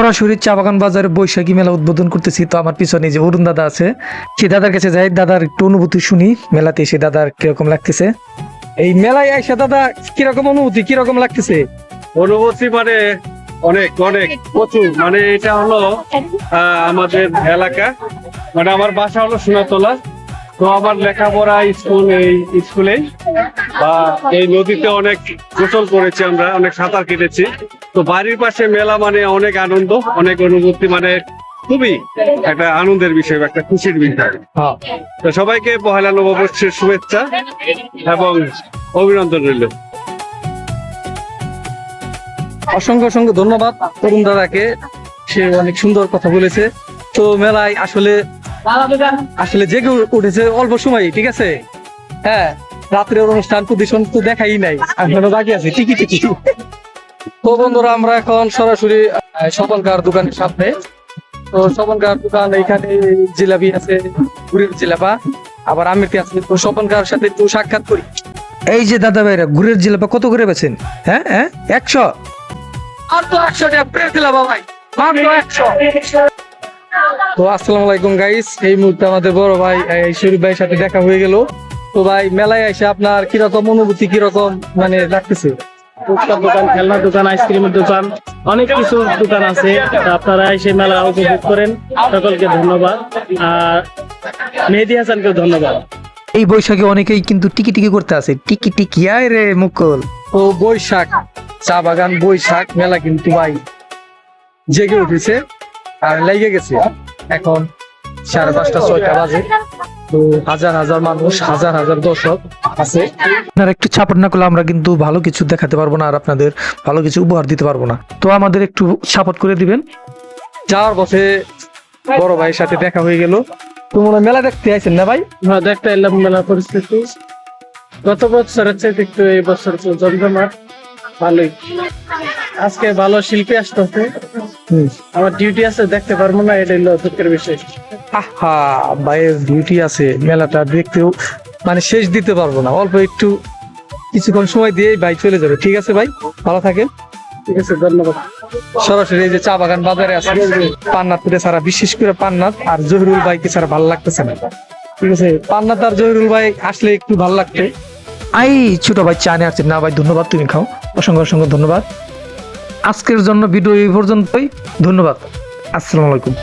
সরাসরি চা বাগান বাজারে বৈশাখী মেলা উদ্বোধন করতেছি। তো আমার পিছনে যে অরুণ দাদা আছে, সেই দাদার কাছে যাই, দাদার একটু অনুভূতি শুনি মেলাতে এসে দাদার কিরকম লাগতেছে। এই মেলায় আইসা দাদা কিরকম অনুভূতি, কিরকম লাগতেছে? অনুভূতি মানে অনেক অনেক প্রচুর। মানে এটা হলো আমাদের এলাকা, মানে আমার বাসা হলো সোনাতলা। তো আমার লেখাপড়া এই স্কুলেই বা এই নদীতে অনেক গোসল করেছি, আমরা অনেক সাঁতার কেটেছি। তো বাড়ির পাশে মেলা মানে অনেক আনন্দ, অনেক অনুভূতি, মানে খুবই একটা আনন্দের বিষয়, একটা খুশির বিষয়। তো সবাইকে পহেলা নববর্ষের শুভেচ্ছা এবং অভিনন্দন রইল। অসংখ্য অসংখ্য ধন্যবাদ অরুণ দাদাকে, সে অনেক সুন্দর কথা বলেছে। তো মেলায় আসলে আসলে জেগে উঠেছে অল্প সময়, ঠিক আছে। হ্যাঁ, রাত্রের অনুষ্ঠান প্রদর্শন তো দেখাই নাই, এখনো বাকি আছে টিকিট। তো বন্ধুরা, আমরা এখন সরাসরি স্বপনকার দোকানের সামনে। তো স্বপনকার দোকান, এখানে জিলাপি আছে, গুড়ের জিলাপা, আবার আমিরটি আছে। তো স্বপনকার সাথে একটু সাক্ষাৎ করি। এই যে দাদা ভাইরা, গুড়ের জিলাপা কত করে বেছেন? হ্যাঁ হ্যাঁ, 100। আর তো 100 টাকা প্রেস জিলাপা ভাই, মাত্র 100। তো আসসালামু আলাইকুম গাইস, এই মুহূর্তে আমাদের বড় ভাই শরীফ ভাইয়ের সাথে দেখা হয়ে গেল। তো ভাই, মেলায় এসে আপনার কিরকম অনুভূতি, কিরকম মানে লাগতেছে? ফুচকার দোকান, খেলনার দোকান, আইসক্রিমের দোকান, অনেক কিছু দোকান আছে। আপনারা এসে মেলা উপভোগ করেন। সকলকে ধন্যবাদ, আর মেহেদী হাসানকেও ধন্যবাদ। এই বৈশাখে অনেকেই কিন্তু টিকি টিকি করতে আছে, টিকি টিকি আয় রে মুকুল। তো বৈশাখ, চা বাগান বৈশাখ মেলা কিন্তু ভাই জেগে উঠেছে আর লেগে গেছে। এখন 5:30 6টা বাজে। তো হাজার হাজার মানুষ, হাজার হাজার দর্শক আছে। আপনারা একটু সাপোর্ট না করলে আমরা কিন্তু ভালো কিছু দেখাতে পারবো না, আর আপনাদের ভালো কিছু উপহার দিতে পারবো না। তো আমাদের একটু সাপোর্ট করে দিবেন। যাওয়ার পথে বড় ভাইয়ের সাথে দেখা হয়ে গেল। তো মনে হয় মেলা দেখতে আইছেন না ভাই? আমরা দেখতে এলাম মেলার পরিস্থিতি। গত বছরের চাইতে একটু এই বছর জমজমাট ভালোই। আজকে ভালো শিল্পী আসতেছে, আমার ডিউটি আছে, দেখতে পারবো না, এটা হলো দুঃখের বিষয়। আহা, ভাইয়ের ডিউটি আছে, মেলাটা দেখতেও মানে শেষ দিতে পারবো না, অল্প একটু কিছুক্ষণ সময় দিয়ে ভাই চলে যাবে। ঠিক আছে ভাই, ভালো থাকেন। ঠিক আছে, ধন্যবাদ। সরাসরি এই যে চা বাগান বাজারে আছে, পান্নাত ছাড়া, বিশেষ করে পান্নাত আর জহিরুল ভাইকে ছাড়া ভালো লাগতেছে না। ঠিক আছে, পান্নাত আর জহিরুল ভাই আসলে একটু ভালো লাগতো। আই ছোট ভাই চা নিয়ে আসছে না ভাই, ধন্যবাদ, তুমি খাও। অসংখ্য অসংখ্য ধন্যবাদ। আজকের জন্য ভিডিও এই পর্যন্তই। ধন্যবাদ, আসসালামু আলাইকুম।